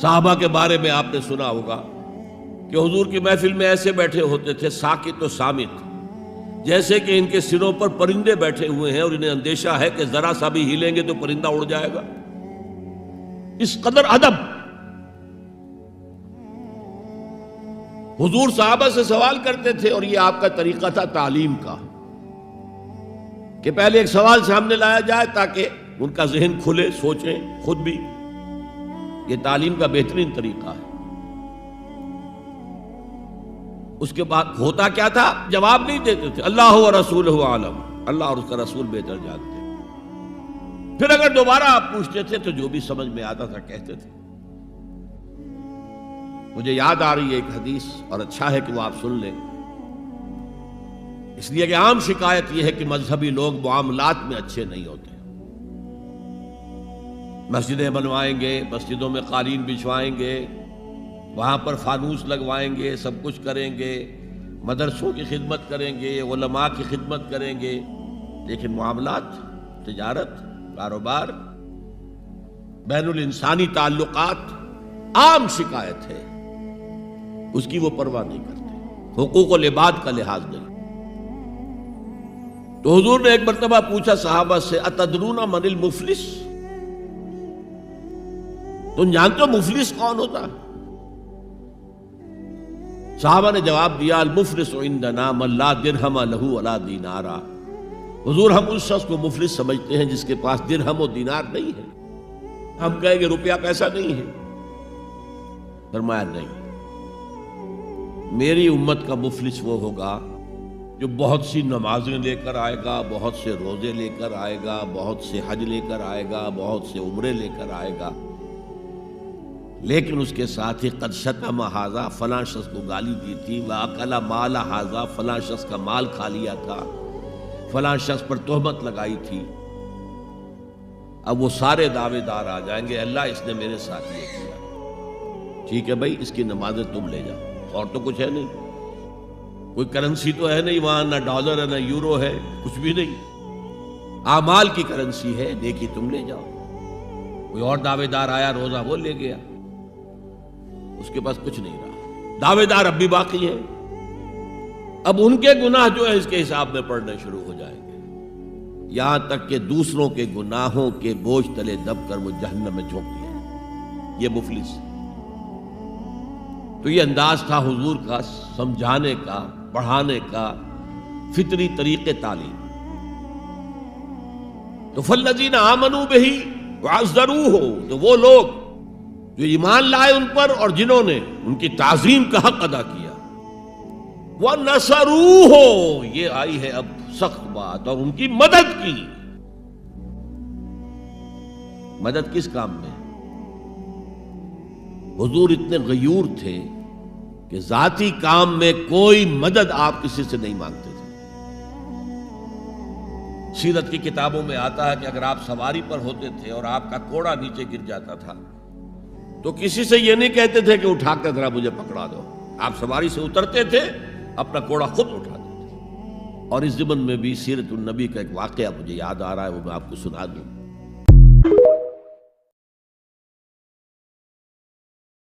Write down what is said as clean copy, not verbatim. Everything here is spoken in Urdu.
صحابہ کے بارے میں آپ نے سنا ہوگا کہ حضور کی محفل میں ایسے بیٹھے ہوتے تھے ساکت و صامت، جیسے کہ ان کے سروں پر پرندے بیٹھے ہوئے ہیں اور انہیں اندیشہ ہے کہ ذرا سا بھی ہلیں گے تو پرندہ اڑ جائے گا، اس قدر ادب۔ حضور صحابہ سے سوال کرتے تھے، اور یہ آپ کا طریقہ تھا تعلیم کا، کہ پہلے ایک سوال سامنے لایا جائے تاکہ ان کا ذہن کھلے، سوچیں خود بھی۔ یہ تعلیم کا بہترین طریقہ ہے۔ اس کے بعد ہوتا کیا تھا؟ جواب نہیں دیتے تھے، اللہ و رسولہ عالم، اللہ اور اس کا رسول بہتر جانتے ہیں۔ پھر اگر دوبارہ آپ پوچھتے تھے تو جو بھی سمجھ میں آتا تھا کہتے تھے۔ مجھے یاد آ رہی ہے ایک حدیث، اور اچھا ہے کہ وہ آپ سن لیں، اس لیے کہ عام شکایت یہ ہے کہ مذہبی لوگ معاملات میں اچھے نہیں ہوتے۔ مسجدیں بنوائیں گے، مسجدوں میں قالین بچھوائیں گے، وہاں پر فانوس لگوائیں گے، سب کچھ کریں گے، مدرسوں کی خدمت کریں گے، علماء کی خدمت کریں گے، لیکن معاملات، تجارت، کاروبار، بین الانسانی تعلقات، عام شکایت ہے، اس کی وہ پرواہ نہیں کرتے، حقوق العباد کا لحاظ نہیں۔ تو حضور نے ایک مرتبہ پوچھا صحابہ سے، اتدرون من المفلس؟ تم جانتے ہو مفلس کون ہوتا؟ صحابہ نے جواب دیا، المفلس عندنا من لا درہم لہ ولا دینارا۔ حضور ہم اس شخص کو مفلس سمجھتے ہیں جس کے پاس درہم و دینار نہیں ہے۔ ہم کہیں گے روپیہ پیسہ نہیں ہے، فرمایا نہیں، میری امت کا مفلس وہ ہوگا جو بہت سی نمازیں لے کر آئے گا، بہت سے روزے لے کر آئے گا، بہت سے حج لے کر آئے گا، بہت سے عمرے لے کر آئے گا، لیکن اس کے ساتھ ہی قد شتم ھذا، فلاں شخص کو گالی دی تھی، واکل مال ھذا، فلاں شخص کا مال کھا لیا تھا، فلاں شخص پر تہمت لگائی تھی۔ اب وہ سارے دعوے دار آ جائیں گے، اللہ اس نے میرے ساتھ یہ کیا، ٹھیک ہے بھائی، اس کی نمازیں تم لے جاؤ، اور تو کچھ ہے نہیں، کوئی کرنسی تو ہے نہیں وہاں، نہ ڈالر ہے نہ یورو ہے، کچھ بھی نہیں، اعمال کی کرنسی ہے، نیکی تم لے جاؤ۔ کوئی اور دعوے دار آیا، روزہ وہ لے گیا، اس کے پاس کچھ نہیں رہا، دعوے دار اب بھی باقی ہیں۔ اب ان کے گناہ جو ہے اس کے حساب میں پڑنے شروع ہو جائیں گے، یہاں تک کہ دوسروں کے گناہوں کے بوجھ تلے دب کر وہ جہنم میں جھونک دیا ہے۔ یہ مفلس۔ تو یہ انداز تھا حضور کا سمجھانے کا، پڑھانے کا، فطری طریقے تعلیم۔ تو فالذین آمنوا بہ وعزروہ، تو وہ لوگ جو ایمان لائے ان پر اور جنہوں نے ان کی تعظیم کا حق ادا کیا، وَنَصَرُوهُ، یہ آئی ہے اب سخت بات، اور ان کی مدد کی۔ مدد کس کام میں؟ حضور اتنے غیور تھے کہ ذاتی کام میں کوئی مدد آپ کسی سے نہیں مانگتے تھے۔ سیرت کی کتابوں میں آتا ہے کہ اگر آپ سواری پر ہوتے تھے اور آپ کا کوڑا نیچے گر جاتا تھا تو کسی سے یہ نہیں کہتے تھے کہ اٹھا کر ذرا مجھے پکڑا دو، آپ سواری سے اترتے تھے، اپنا کوڑا خود اٹھاتے تھے۔ اور اس ضمن میں بھی سیرت النبی کا ایک واقعہ مجھے یاد آ رہا ہے، وہ میں آپ کو سنا دوں۔